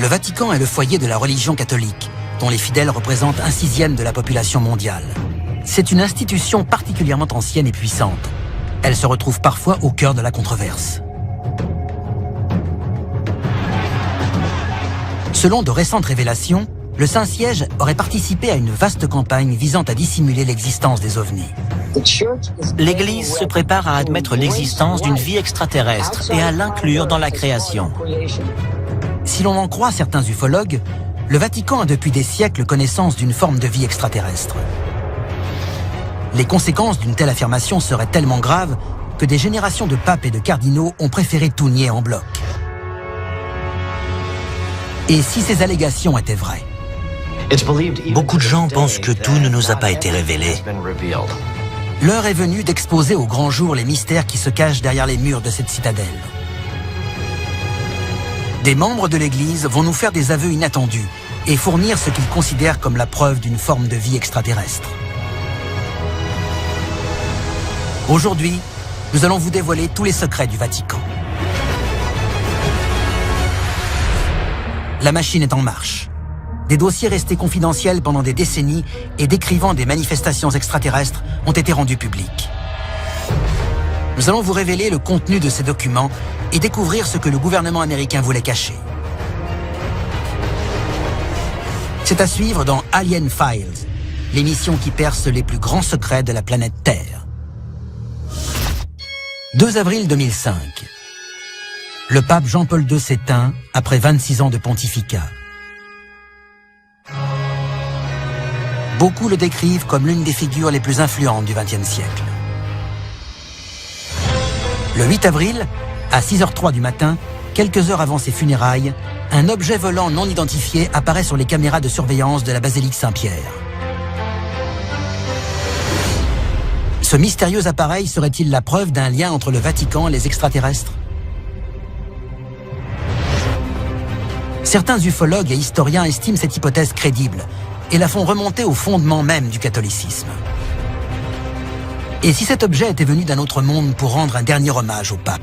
Le Vatican est le foyer de la religion catholique, dont les fidèles représentent 1/6 de la population mondiale. C'est une institution particulièrement ancienne et puissante. Elle se retrouve parfois au cœur de la controverse. Selon de récentes révélations, le Saint-Siège aurait participé à une vaste campagne visant à dissimuler l'existence des ovnis. L'Église se prépare à admettre l'existence d'une vie extraterrestre et à l'inclure dans la création. Si l'on en croit certains ufologues, le Vatican a depuis des siècles connaissance d'une forme de vie extraterrestre. Les conséquences d'une telle affirmation seraient tellement graves que des générations de papes et de cardinaux ont préféré tout nier en bloc. Et si ces allégations étaient vraies? Beaucoup de gens pensent que tout ne nous a pas été révélé. L'heure est venue d'exposer au grand jour les mystères qui se cachent derrière les murs de cette citadelle. Des membres de l'Église vont nous faire des aveux inattendus et fournir ce qu'ils considèrent comme la preuve d'une forme de vie extraterrestre. Aujourd'hui, nous allons vous dévoiler tous les secrets du Vatican. La machine est en marche. Des dossiers restés confidentiels pendant des décennies et décrivant des manifestations extraterrestres ont été rendus publics. Nous allons vous révéler le contenu de ces documents et découvrir ce que le gouvernement américain voulait cacher. C'est à suivre dans Alien Files, l'émission qui perce les plus grands secrets de la planète Terre. 2 avril 2005. Le pape Jean-Paul II s'éteint après 26 ans de pontificat. Beaucoup le décrivent comme l'une des figures les plus influentes du XXe siècle. Le 8 avril, à 6h03 du matin, quelques heures avant ses funérailles, un objet volant non identifié apparaît sur les caméras de surveillance de la basilique Saint-Pierre. Ce mystérieux appareil serait-il la preuve d'un lien entre le Vatican et les extraterrestres? Certains ufologues et historiens estiment cette hypothèse crédible et la font remonter au fondement même du catholicisme. Et si cet objet était venu d'un autre monde pour rendre un dernier hommage au pape?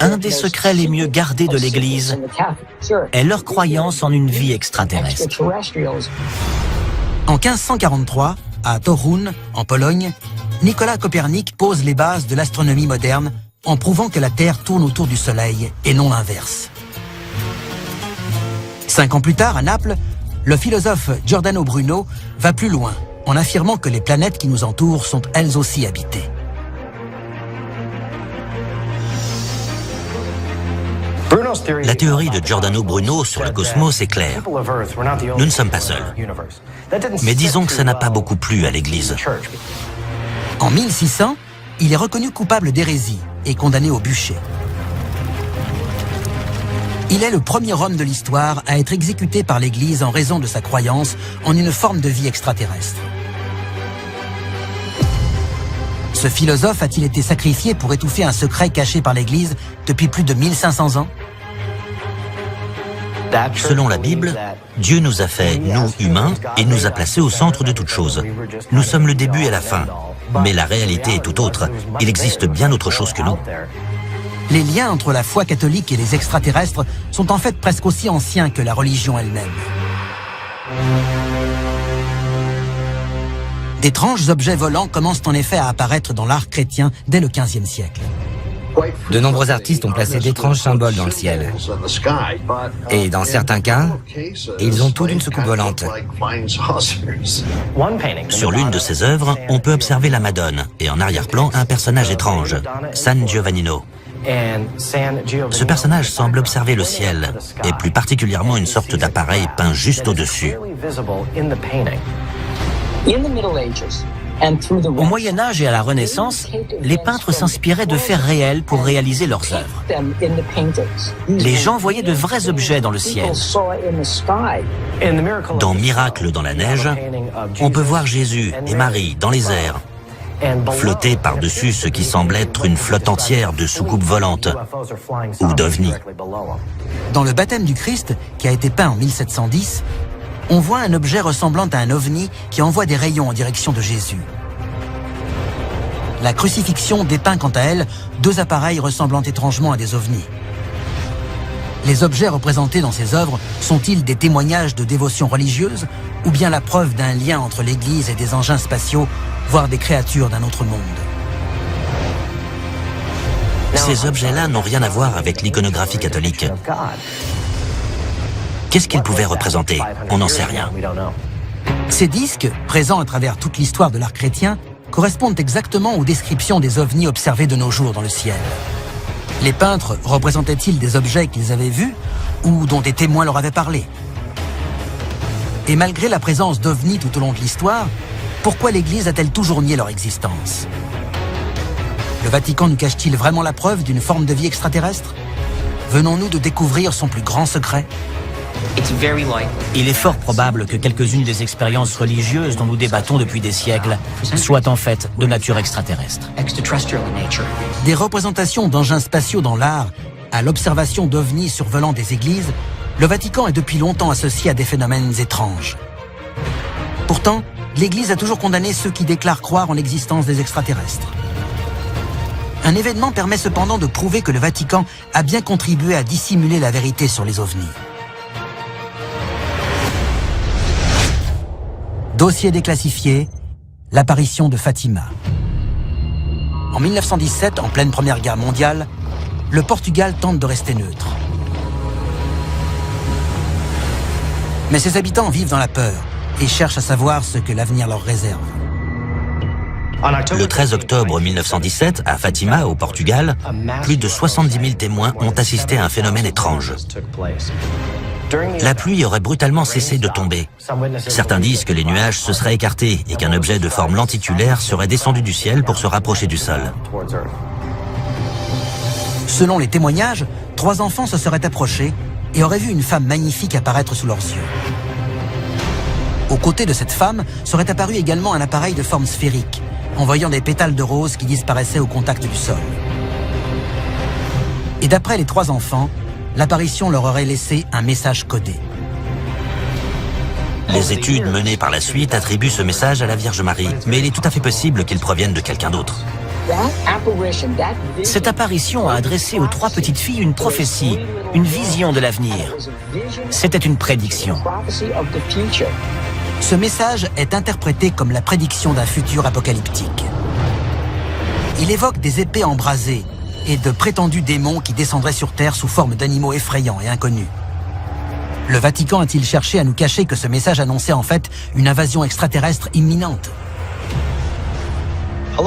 Un des secrets les mieux gardés de l'Église est leur croyance en une vie extraterrestre. En 1543, à Torun, en Pologne, Nicolas Copernic pose les bases de l'astronomie moderne en prouvant que la Terre tourne autour du Soleil et non l'inverse. 5 ans plus tard, à Naples, le philosophe Giordano Bruno va plus loin en affirmant que les planètes qui nous entourent sont elles aussi habitées. La théorie de Giordano Bruno sur le cosmos est claire. Nous ne sommes pas seuls. Mais disons que ça n'a pas beaucoup plu à l'Église. En 1600, il est reconnu coupable d'hérésie et condamné au bûcher. Il est le premier homme de l'histoire à être exécuté par l'Église en raison de sa croyance en une forme de vie extraterrestre. Ce philosophe a-t-il été sacrifié pour étouffer un secret caché par l'Église depuis plus de 1500 ans? Selon la Bible, Dieu nous a fait, nous humains, et nous a placés au centre de toute chose. Nous sommes le début et la fin. Mais la réalité est tout autre. Il existe bien autre chose que nous. Les liens entre la foi catholique et les extraterrestres sont en fait presque aussi anciens que la religion elle-même. D'étranges objets volants commencent en effet à apparaître dans l'art chrétien dès le XVe siècle. De nombreux artistes ont placé d'étranges symboles dans le ciel. Et dans certains cas, ils ont tout d'une soucoupe volante. Sur l'une de ses œuvres, on peut observer la Madone et en arrière-plan un personnage étrange, San Giovannino. Ce personnage semble observer le ciel et plus particulièrement une sorte d'appareil peint juste au-dessus. Au Moyen-Âge et à la Renaissance, les peintres s'inspiraient de faits réels pour réaliser leurs œuvres. Les gens voyaient de vrais objets dans le ciel. Dans Miracle dans la neige, on peut voir Jésus et Marie dans les airs, flotter par-dessus ce qui semble être une flotte entière de soucoupes volantes ou d'ovnis. Dans le baptême du Christ, qui a été peint en 1710, on voit un objet ressemblant à un ovni qui envoie des rayons en direction de Jésus. La crucifixion dépeint quant à elle 2 appareils ressemblant étrangement à des ovnis. Les objets représentés dans ces œuvres sont-ils des témoignages de dévotion religieuse ou bien la preuve d'un lien entre l'Église et des engins spatiaux, voire des créatures d'un autre monde? Ces objets-là n'ont rien à voir avec l'iconographie catholique. Qu'est-ce qu'ils pouvaient représenter? On n'en sait rien. Ces disques, présents à travers toute l'histoire de l'art chrétien, correspondent exactement aux descriptions des ovnis observés de nos jours dans le ciel. Les peintres représentaient-ils des objets qu'ils avaient vus ou dont des témoins leur avaient parlé? Et malgré la présence d'ovnis tout au long de l'histoire, pourquoi l'Église a-t-elle toujours nié leur existence? Le Vatican nous cache-t-il vraiment la preuve d'une forme de vie extraterrestre? Venons-nous de découvrir son plus grand secret? Il est fort probable que quelques-unes des expériences religieuses dont nous débattons depuis des siècles soient en fait de nature extraterrestre. Des représentations d'engins spatiaux dans l'art à l'observation d'ovnis survolant des églises, le Vatican est depuis longtemps associé à des phénomènes étranges. Pourtant, l'Église a toujours condamné ceux qui déclarent croire en l'existence des extraterrestres. Un événement permet cependant de prouver que le Vatican a bien contribué à dissimuler la vérité sur les ovnis. Dossier déclassifié, l'apparition de Fatima. En 1917, en pleine Première Guerre mondiale, le Portugal tente de rester neutre. Mais ses habitants vivent dans la peur et cherchent à savoir ce que l'avenir leur réserve. Le 13 octobre 1917, à Fatima, au Portugal, plus de 70 000 témoins ont assisté à un phénomène étrange. La pluie aurait brutalement cessé de tomber. Certains disent que les nuages se seraient écartés et qu'un objet de forme lenticulaire serait descendu du ciel pour se rapprocher du sol. Selon les témoignages, 3 enfants se seraient approchés et auraient vu une femme magnifique apparaître sous leurs yeux. Aux côtés de cette femme serait apparu également un appareil de forme sphérique, envoyant des pétales de rose qui disparaissaient au contact du sol. Et d'après les 3 enfants, l'apparition leur aurait laissé un message codé. Les études menées par la suite attribuent ce message à la Vierge Marie, mais il est tout à fait possible qu'il provienne de quelqu'un d'autre. Cette apparition a adressé aux 3 petites filles une prophétie, une vision de l'avenir. C'était une prédiction. Ce message est interprété comme la prédiction d'un futur apocalyptique. Il évoque des épées embrasées et de prétendus démons qui descendraient sur Terre sous forme d'animaux effrayants et inconnus. Le Vatican a-t-il cherché à nous cacher que ce message annonçait en fait une invasion extraterrestre imminente?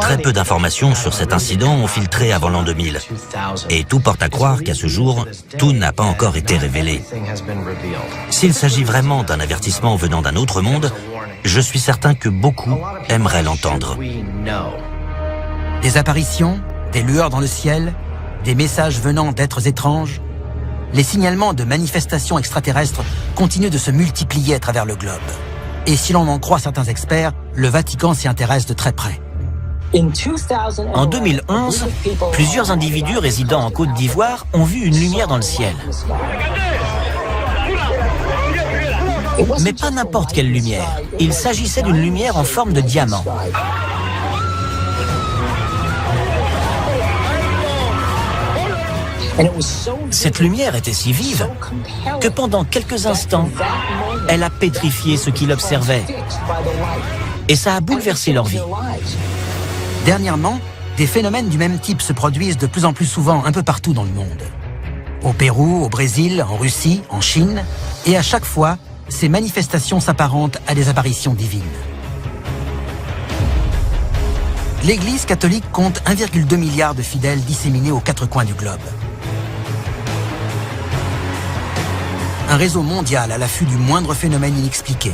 Très peu d'informations sur cet incident ont filtré avant l'an 2000. Et tout porte à croire qu'à ce jour, tout n'a pas encore été révélé. S'il s'agit vraiment d'un avertissement venant d'un autre monde, je suis certain que beaucoup aimeraient l'entendre. Des apparitions, des lueurs dans le ciel, des messages venant d'êtres étranges, les signalements de manifestations extraterrestres continuent de se multiplier à travers le globe. Et si l'on en croit certains experts, le Vatican s'y intéresse de très près. En 2011, plusieurs individus résidant en Côte d'Ivoire ont vu une lumière dans le ciel. Mais pas n'importe quelle lumière. Il s'agissait d'une lumière en forme de diamant. Cette lumière était si vive que pendant quelques instants, elle a pétrifié ceux qui l'observaient. Et ça a bouleversé leur vie. Dernièrement, des phénomènes du même type se produisent de plus en plus souvent un peu partout dans le monde. Au Pérou, au Brésil, en Russie, en Chine, et à chaque fois, ces manifestations s'apparentent à des apparitions divines. L'Église catholique compte 1,2 milliard de fidèles disséminés aux 4 coins du globe. Un réseau mondial à l'affût du moindre phénomène inexpliqué.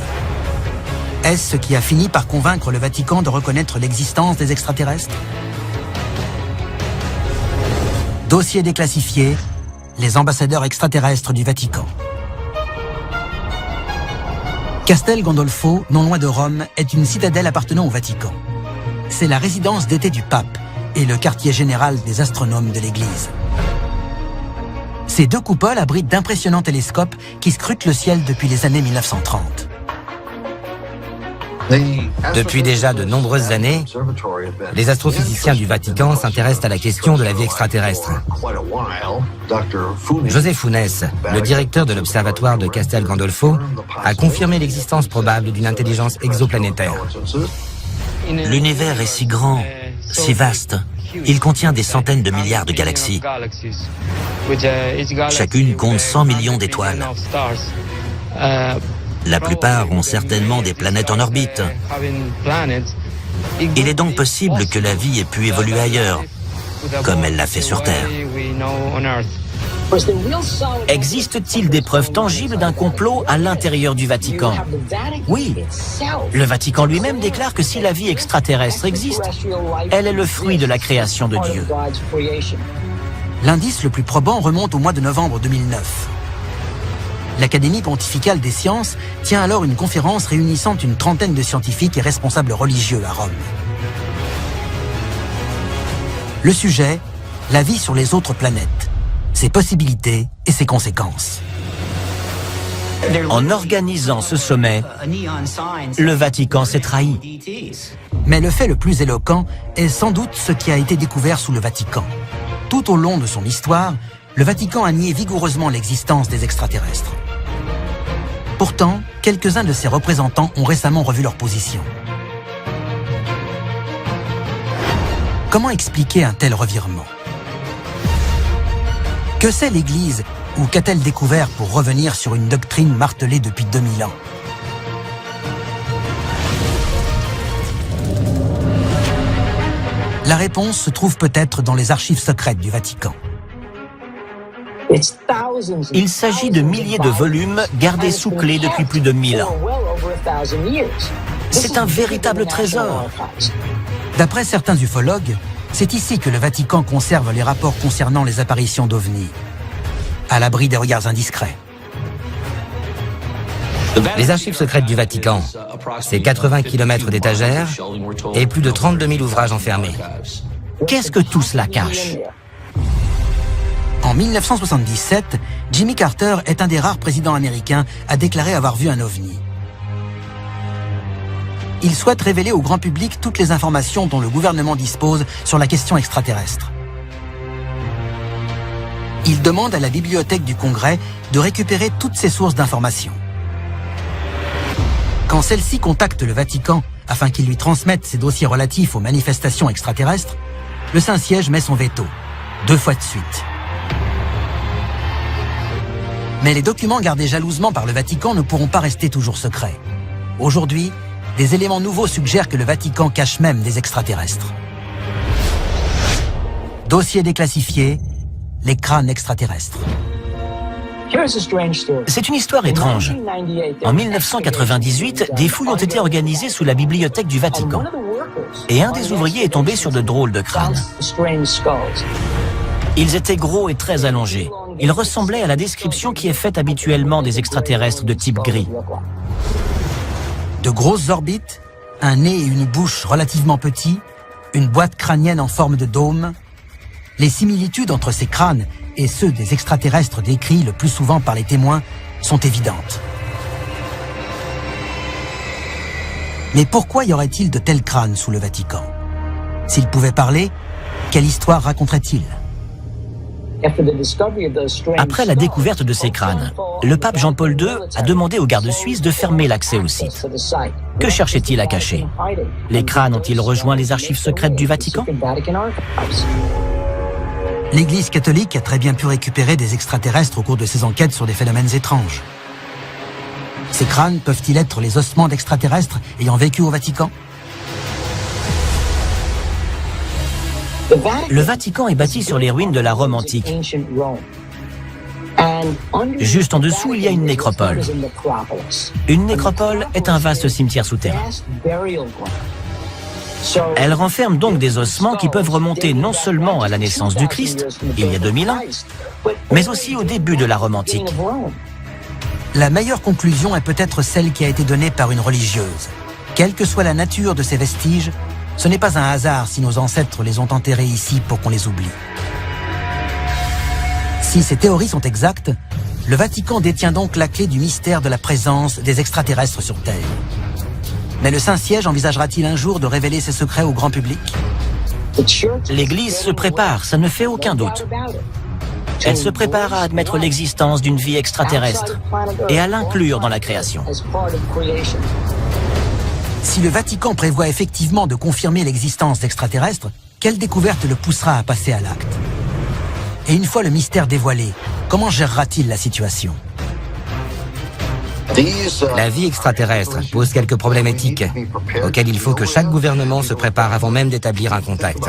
Est-ce ce qui a fini par convaincre le Vatican de reconnaître l'existence des extraterrestres? Dossier déclassifié, les ambassadeurs extraterrestres du Vatican. Castel Gandolfo, non loin de Rome, est une citadelle appartenant au Vatican. C'est la résidence d'été du pape et le quartier général des astronomes de l'Église. Ces 2 coupoles abritent d'impressionnants télescopes qui scrutent le ciel depuis les années 1930. Depuis déjà de nombreuses années, les astrophysiciens du Vatican s'intéressent à la question de la vie extraterrestre. José Funes, le directeur de l'observatoire de Castel Gandolfo, a confirmé l'existence probable d'une intelligence exoplanétaire. L'univers est si grand, si vaste. Il contient des centaines de milliards de galaxies. Chacune compte 100 millions d'étoiles. La plupart ont certainement des planètes en orbite. Il est donc possible que la vie ait pu évoluer ailleurs, comme elle l'a fait sur Terre. Existe-t-il des preuves tangibles d'un complot à l'intérieur du Vatican? Oui. Le Vatican lui-même déclare que si la vie extraterrestre existe, elle est le fruit de la création de Dieu. L'indice le plus probant remonte au mois de novembre 2009. L'Académie pontificale des sciences tient alors une conférence réunissant une trentaine de scientifiques et responsables religieux à Rome. Le sujet, la vie sur les autres planètes, ses possibilités et ses conséquences. En organisant ce sommet, le Vatican s'est trahi. Mais le fait le plus éloquent est sans doute ce qui a été découvert sous le Vatican. Tout au long de son histoire, le Vatican a nié vigoureusement l'existence des extraterrestres. Pourtant, quelques-uns de ses représentants ont récemment revu leur position. Comment expliquer un tel revirement? Que sait l'Église ou qu'a-t-elle découvert pour revenir sur une doctrine martelée depuis 2000 ans? La réponse se trouve peut-être dans les archives secrètes du Vatican. Il s'agit de milliers de volumes gardés sous clé depuis plus de 1000 ans. C'est un véritable trésor. D'après certains ufologues, c'est ici que le Vatican conserve les rapports concernant les apparitions d'OVNI, à l'abri des regards indiscrets. Les archives secrètes du Vatican, c'est 80 km d'étagères et plus de 32 000 ouvrages enfermés. Qu'est-ce que tout cela cache? En 1977, Jimmy Carter est un des rares présidents américains à déclarer avoir vu un OVNI. Il souhaite révéler au grand public toutes les informations dont le gouvernement dispose sur la question extraterrestre. Il demande à la bibliothèque du Congrès de récupérer toutes ces sources d'informations. Quand celle-ci contacte le Vatican afin qu'il lui transmette ses dossiers relatifs aux manifestations extraterrestres, le Saint-Siège met son veto, 2 fois de suite. Mais les documents gardés jalousement par le Vatican ne pourront pas rester toujours secrets. Aujourd'hui, des éléments nouveaux suggèrent que le Vatican cache même des extraterrestres. Dossier déclassifié, les crânes extraterrestres. C'est une histoire étrange. En 1998, des fouilles ont été organisées sous la bibliothèque du Vatican. Et un des ouvriers est tombé sur de drôles de crânes. Ils étaient gros et très allongés. Ils ressemblaient à la description qui est faite habituellement des extraterrestres de type gris. De grosses orbites, un nez et une bouche relativement petits, une boîte crânienne en forme de dôme. Les similitudes entre ces crânes et ceux des extraterrestres décrits le plus souvent par les témoins sont évidentes. Mais pourquoi y aurait-il de tels crânes sous le Vatican? S'ils pouvaient parler, quelle histoire raconteraient-ils? Après la découverte de ces crânes, le pape Jean-Paul II a demandé aux gardes suisses de fermer l'accès au site. Que cherchait-il à cacher? Les crânes ont-ils rejoint les archives secrètes du Vatican? L'Église catholique a très bien pu récupérer des extraterrestres au cours de ses enquêtes sur des phénomènes étranges. Ces crânes peuvent-ils être les ossements d'extraterrestres ayant vécu au Vatican? Le Vatican est bâti sur les ruines de la Rome antique. Juste en dessous, il y a une nécropole. Une nécropole est un vaste cimetière souterrain. Elle renferme donc des ossements qui peuvent remonter non seulement à la naissance du Christ, il y a 2000 ans, mais aussi au début de la Rome antique. La meilleure conclusion est peut-être celle qui a été donnée par une religieuse. Quelle que soit la nature de ces vestiges, ce n'est pas un hasard si nos ancêtres les ont enterrés ici pour qu'on les oublie. Si ces théories sont exactes, le Vatican détient donc la clé du mystère de la présence des extraterrestres sur Terre. Mais le Saint-Siège envisagera-t-il un jour de révéler ses secrets au grand public? L'Église se prépare, ça ne fait aucun doute. Elle se prépare à admettre l'existence d'une vie extraterrestre et à l'inclure dans la création. Si le Vatican prévoit effectivement de confirmer l'existence d'extraterrestres, quelle découverte le poussera à passer à l'acte? Et une fois le mystère dévoilé, comment gérera-t-il la situation? La vie extraterrestre pose quelques problèmes éthiques auxquels il faut que chaque gouvernement se prépare avant même d'établir un contact.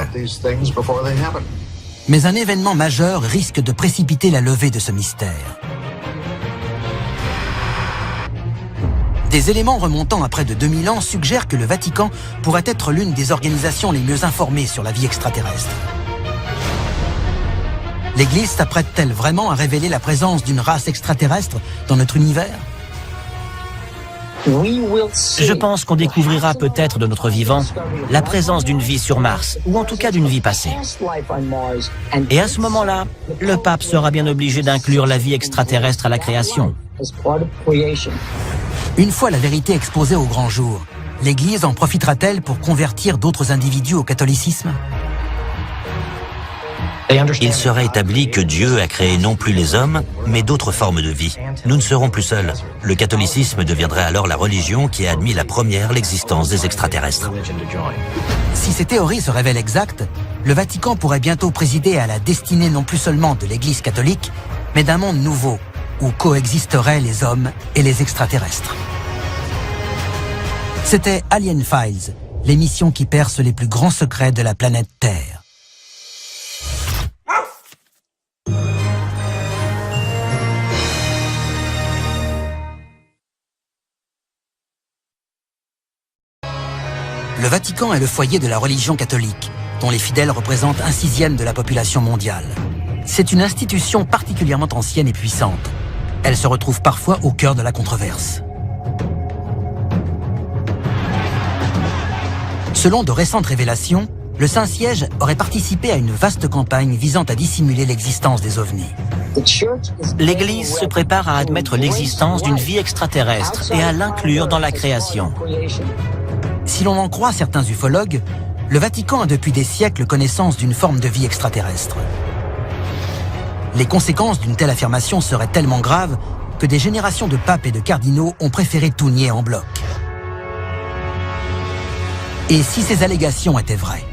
Mais un événement majeur risque de précipiter la levée de ce mystère. Des éléments remontant à près de 2000 ans suggèrent que le Vatican pourrait être l'une des organisations les mieux informées sur la vie extraterrestre. L'Église s'apprête-t-elle vraiment à révéler la présence d'une race extraterrestre dans notre univers? Je pense qu'on découvrira peut-être de notre vivant la présence d'une vie sur Mars, ou en tout cas d'une vie passée. Et à ce moment-là, le pape sera bien obligé d'inclure la vie extraterrestre à la création. Une fois la vérité exposée au grand jour, l'Église en profitera-t-elle pour convertir d'autres individus au catholicisme? Il sera établi que Dieu a créé non plus les hommes, mais d'autres formes de vie. Nous ne serons plus seuls. Le catholicisme deviendrait alors la religion qui a admis la première l'existence des extraterrestres. Si ces théories se révèlent exactes, le Vatican pourrait bientôt présider à la destinée non plus seulement de l'Église catholique, mais d'un monde nouveau, où coexisteraient les hommes et les extraterrestres. C'était Alien Files, l'émission qui perce les plus grands secrets de la planète Terre. Le Vatican est le foyer de la religion catholique, dont les fidèles représentent 1/6 de la population mondiale. C'est une institution particulièrement ancienne et puissante. Elle se retrouve parfois au cœur de la controverse. Selon de récentes révélations, le Saint-Siège aurait participé à une vaste campagne visant à dissimuler l'existence des ovnis. L'Église se prépare à admettre l'existence d'une vie extraterrestre et à l'inclure dans la création. Si l'on en croit certains ufologues, le Vatican a depuis des siècles connaissance d'une forme de vie extraterrestre. Les conséquences d'une telle affirmation seraient tellement graves que des générations de papes et de cardinaux ont préféré tout nier en bloc. Et si ces allégations étaient vraies?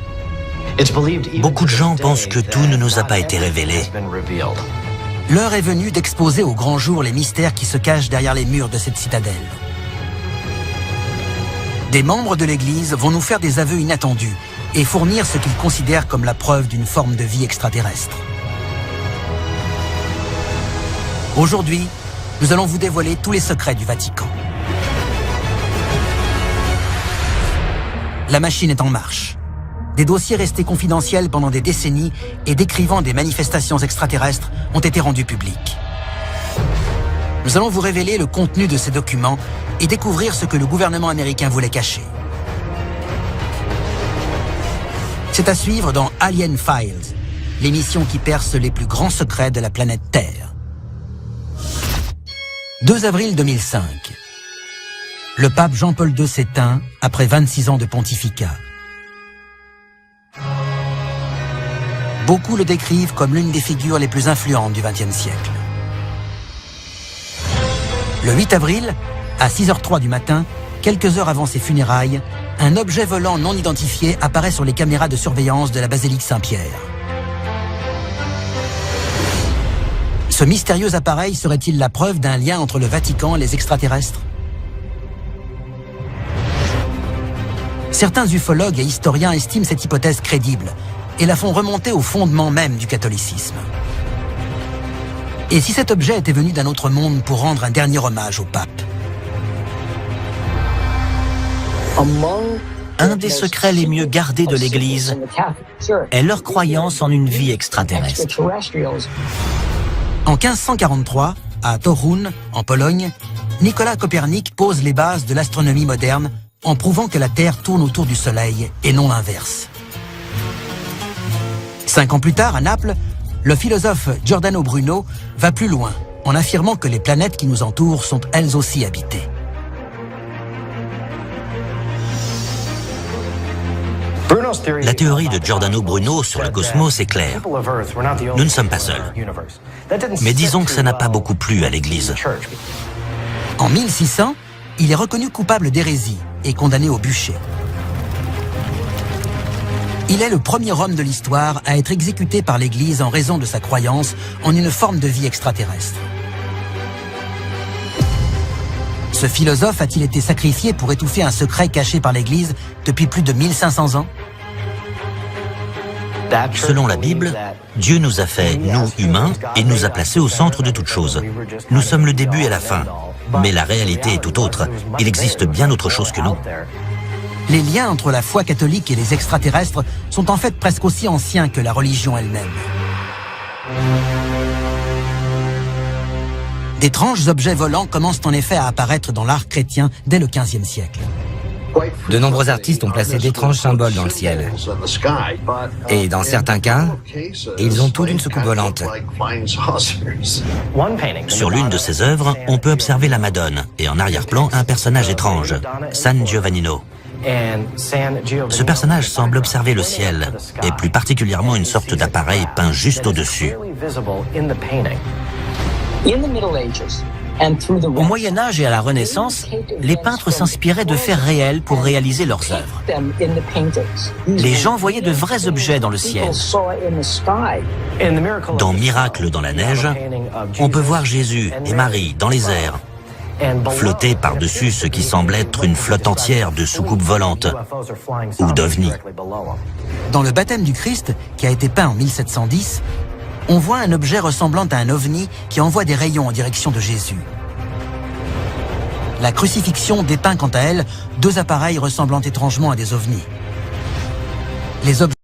Beaucoup de gens pensent que tout ne nous a pas été révélé. L'heure est venue d'exposer au grand jour les mystères qui se cachent derrière les murs de cette citadelle. Des membres de l'Église vont nous faire des aveux inattendus et fournir ce qu'ils considèrent comme la preuve d'une forme de vie extraterrestre. Aujourd'hui, nous allons vous dévoiler tous les secrets du Vatican. La machine est en marche. Des dossiers restés confidentiels pendant des décennies et décrivant des manifestations extraterrestres ont été rendus publics. Nous allons vous révéler le contenu de ces documents et découvrir ce que le gouvernement américain voulait cacher. C'est à suivre dans Alien Files, l'émission qui perce les plus grands secrets de la planète Terre. 2 avril 2005. Le pape Jean-Paul II s'éteint après 26 ans de pontificat. Beaucoup le décrivent comme l'une des figures les plus influentes du XXe siècle. Le 8 avril, à 6h03 du matin, quelques heures avant ses funérailles, un objet volant non identifié apparaît sur les caméras de surveillance de la basilique Saint-Pierre. Ce mystérieux appareil serait-il la preuve d'un lien entre le Vatican et les extraterrestres? Certains ufologues et historiens estiment cette hypothèse crédible et la font remonter au fondement même du catholicisme. Et si cet objet était venu d'un autre monde pour rendre un dernier hommage au pape? Un des secrets les mieux gardés de l'Église est leur croyance en une vie extraterrestre. En 1543, à Torun, en Pologne, Nicolas Copernic pose les bases de l'astronomie moderne en prouvant que la Terre tourne autour du Soleil et non l'inverse. 5 ans plus tard, à Naples, le philosophe Giordano Bruno va plus loin en affirmant que les planètes qui nous entourent sont elles aussi habitées. La théorie de Giordano Bruno sur le cosmos est claire. Nous ne sommes pas seuls. Mais disons que ça n'a pas beaucoup plu à l'Église. En 1600, il est reconnu coupable d'hérésie et condamné au bûcher. Il est le premier homme de l'histoire à être exécuté par l'Église en raison de sa croyance en une forme de vie extraterrestre. Ce philosophe a-t-il été sacrifié pour étouffer un secret caché par l'Église depuis plus de 1500 ans? Selon la Bible, Dieu nous a fait, nous humains, et nous a placés au centre de toute chose. Nous sommes le début et la fin. Mais la réalité est tout autre. Il existe bien autre chose que nous. Les liens entre la foi catholique et les extraterrestres sont en fait presque aussi anciens que la religion elle-même. D'étranges objets volants commencent en effet à apparaître dans l'art chrétien dès le XVe siècle. De nombreux artistes ont placé d'étranges symboles dans le ciel. Et dans certains cas, ils ont tout d'une soucoupe volante. Sur l'une de ses œuvres, on peut observer la Madone, et en arrière-plan, un personnage étrange, San Giovannino. Ce personnage semble observer le ciel, et plus particulièrement une sorte d'appareil peint juste au-dessus. Au Moyen-Âge et à la Renaissance, les peintres s'inspiraient de faits réels pour réaliser leurs œuvres. Les gens voyaient de vrais objets dans le ciel. Dans Miracle dans la neige, on peut voir Jésus et Marie dans les airs, flotter par-dessus ce qui semble être une flotte entière de soucoupes volantes ou d'ovnis. Dans le baptême du Christ, qui a été peint en 1710, on voit un objet ressemblant à un ovni qui envoie des rayons en direction de Jésus. La crucifixion dépeint quant à elle deux appareils ressemblant étrangement à des ovnis. Les objets